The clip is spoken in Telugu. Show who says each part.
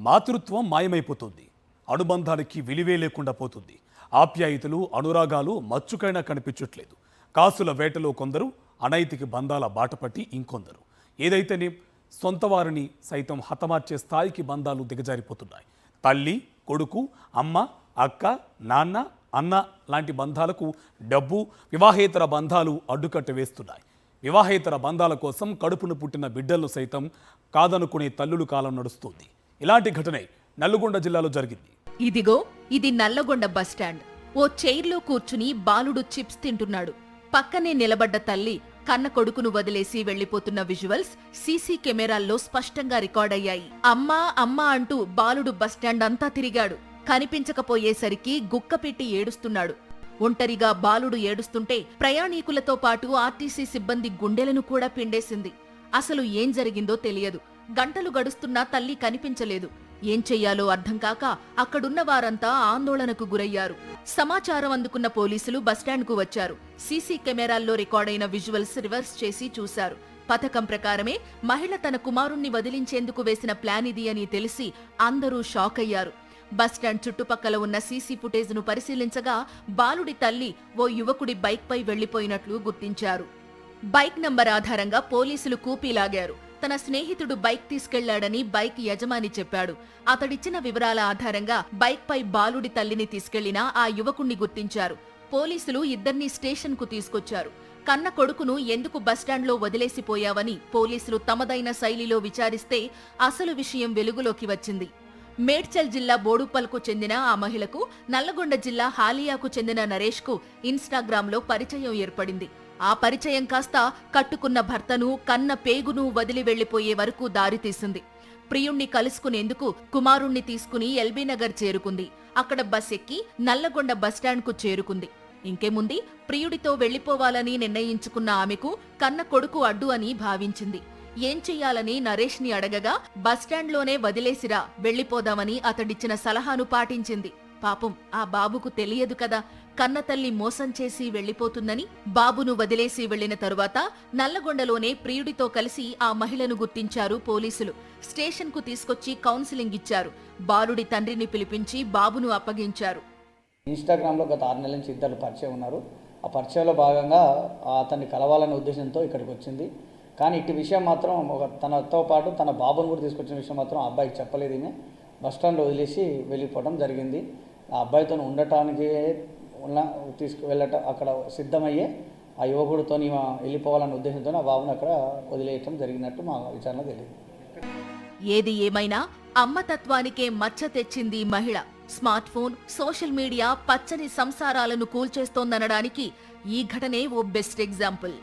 Speaker 1: మాతృత్వం మాయమైపోతుంది. అనుబంధానికి విలువే లేకుండా పోతుంది. ఆప్యాయతలు, అనురాగాలు మచ్చుకైనా కనిపించట్లేదు. కాసుల వేటలో కొందరు, అనైతిక బంధాల బాటపట్టి ఇంకొందరు. ఏదైతేనే సొంత వారిని సైతం హతమార్చే స్థాయికి బంధాలు దిగజారిపోతున్నాయి. తల్లి, కొడుకు, అమ్మ, అక్క, నాన్న, అన్న లాంటి బంధాలకు డబ్బు, వివాహేతర బంధాలు అడ్డుకట్ట వేస్తున్నాయి. వివాహేతర బంధాల కోసం కడుపును పుట్టిన బిడ్డలను సైతం కాదనుకునే తల్లుల కాలం నడుస్తుంది. ఇలాంటి ఘటనే నల్లగొండ జిల్లాలో జరిగింది.
Speaker 2: ఇదిగో ఇది నల్లగొండ బస్టాండ్. ఓ చైర్లో కూర్చుని బాలుడు చిప్స్ తింటున్నాడు. పక్కనే నిలబడ్డ తల్లి కన్న కొడుకును వదిలేసి వెళ్లిపోతున్న విజువల్స్ సీసీ కెమెరాల్లో స్పష్టంగా రికార్డయ్యాయి. అమ్మా అమ్మా అంటూ బాలుడు బస్టాండ్ అంతా తిరిగాడు. కనిపించకపోయేసరికి గుక్కపెట్టి ఏడుస్తున్నాడు. ఒంటరిగా బాలుడు ఏడుస్తుంటే ప్రయాణీకులతో పాటు ఆర్టీసీ సిబ్బంది గుండెలను కూడా పిండేసింది. అసలు ఏం జరిగిందో తెలియదు. గంటలు గడుస్తున్నా తల్లి కనిపించలేదు. ఏం చెయ్యాలో అర్థం కాక అక్కడున్న వారంతా ఆందోళనకు గురయ్యారు. సమాచారం అందుకున్న పోలీసులు బస్టాండ్కు వచ్చారు. సీసీ కెమెరాల్లో రికార్డైన విజువల్స్ రివర్స్ చేసి చూశారు. పథకం ప్రకారమే మహిళ తన కుమారుణ్ణి వదిలించేందుకు వేసిన ప్లాన్ ఇది అని తెలిసి అందరూ షాక్ అయ్యారు. బస్టాండ్ చుట్టుపక్కల ఉన్న సీసీ ఫుటేజ్ను పరిశీలించగా బాలుడి తల్లి ఓ యువకుడి బైక్పై వెళ్లిపోయినట్లు గుర్తించారు. బైక్ నంబర్ ఆధారంగా పోలీసులు కూపీలాగారు. తన స్నేహితుడు బైక్ తీసుకెళ్లాడని బైక్ యజమాని చెప్పాడు. అతడిచ్చిన వివరాల ఆధారంగా బైక్పై బాలుడి తల్లిని తీసుకెళ్లిన ఆ యువకుణ్ణి గుర్తించారు. పోలీసులు ఇద్దర్నీ స్టేషన్కు తీసుకొచ్చారు. కన్న కొడుకును ఎందుకు బస్టాండ్లో వదిలేసిపోయావని పోలీసులు తమదైన శైలిలో విచారిస్తే అసలు విషయం వెలుగులోకి వచ్చింది. మేడ్చల్ జిల్లా బోడుపల్కు చెందిన ఆ మహిళకు నల్లగొండ జిల్లా హాలియాకు చెందిన నరేష్కు ఇన్స్టాగ్రామ్లో పరిచయం ఏర్పడింది. ఆ పరిచయం కాస్త కట్టుకున్న భర్తను, కన్న పేగును వదిలి వెళ్లిపోయే వరకు దారితీసింది. ప్రియుణ్ణి కలుసుకునేందుకు కుమారుణ్ణి తీసుకుని ఎల్బీనగర్ చేరుకుంది. అక్కడ బస్ ఎక్కి నల్లగొండ బస్టాండ్కు చేరుకుంది. ఇంకేముంది, ప్రియుడితో వెళ్లిపోవాలని నిర్ణయించుకున్న ఆమెకు కన్న కొడుకు అడ్డు అని భావించింది. ఏం చెయ్యాలని నరేష్ని అడగగా బస్టాండ్లోనే వదిలేసిరా, వెళ్లిపోదామని అతడిచ్చిన సలహాను పాటించింది. పాపం ఆ బాబుకు తెలియదు కదా, కన్నతల్లి మోసం చేసి వెళ్లిపోతుందని. బాబును వదిలేసి వెళ్లిన తరువాత నల్లగొండలోనే ప్రియుడితో కలిసి ఆ మహిళను గుర్తించారు పోలీసులు. స్టేషన్కు తీసుకొచ్చి కౌన్సిలింగ్ ఇచ్చారు. బాలుడి తండ్రిని పిలిపించి బాబును అప్పగించారు.
Speaker 3: ఇన్స్టాగ్రామ్లో గత 6 నెలల నుంచి ఇద్దరు పరిచయం ఉన్నారు. ఆ పరిచయంలో భాగంగా అతన్ని కలవాలనే ఉద్దేశంతో ఇక్కడికి వచ్చింది. కానీ ఇటు విషయం మాత్రం తనతో పాటు తన బాబును కూడా తీసుకొచ్చిన విషయం మాత్రం ఆ అబ్బాయికి చెప్పలేదు. ఈమె బస్టాండ్లో వదిలేసి వెళ్ళిపోవడం జరిగింది. ఆ అబ్బాయితో ఉండటానికి అక్కడ సిద్ధమయ్యే ఆ యువకుడితో వెళ్ళిపోవాలనే ఉద్దేశంతో ఆ బాబుని అక్కడ వదిలేయటం జరిగినట్టు మా విచారణ తెలియదు.
Speaker 2: ఏది ఏమైనా అమ్మతత్వానికే మచ్చ తెచ్చింది మహిళ. స్మార్ట్ ఫోన్, సోషల్ మీడియా పచ్చని సంసారాలను కూల్చేస్తోందనడానికి ఈ ఘటనే ఓ బెస్ట్ ఎగ్జాంపుల్.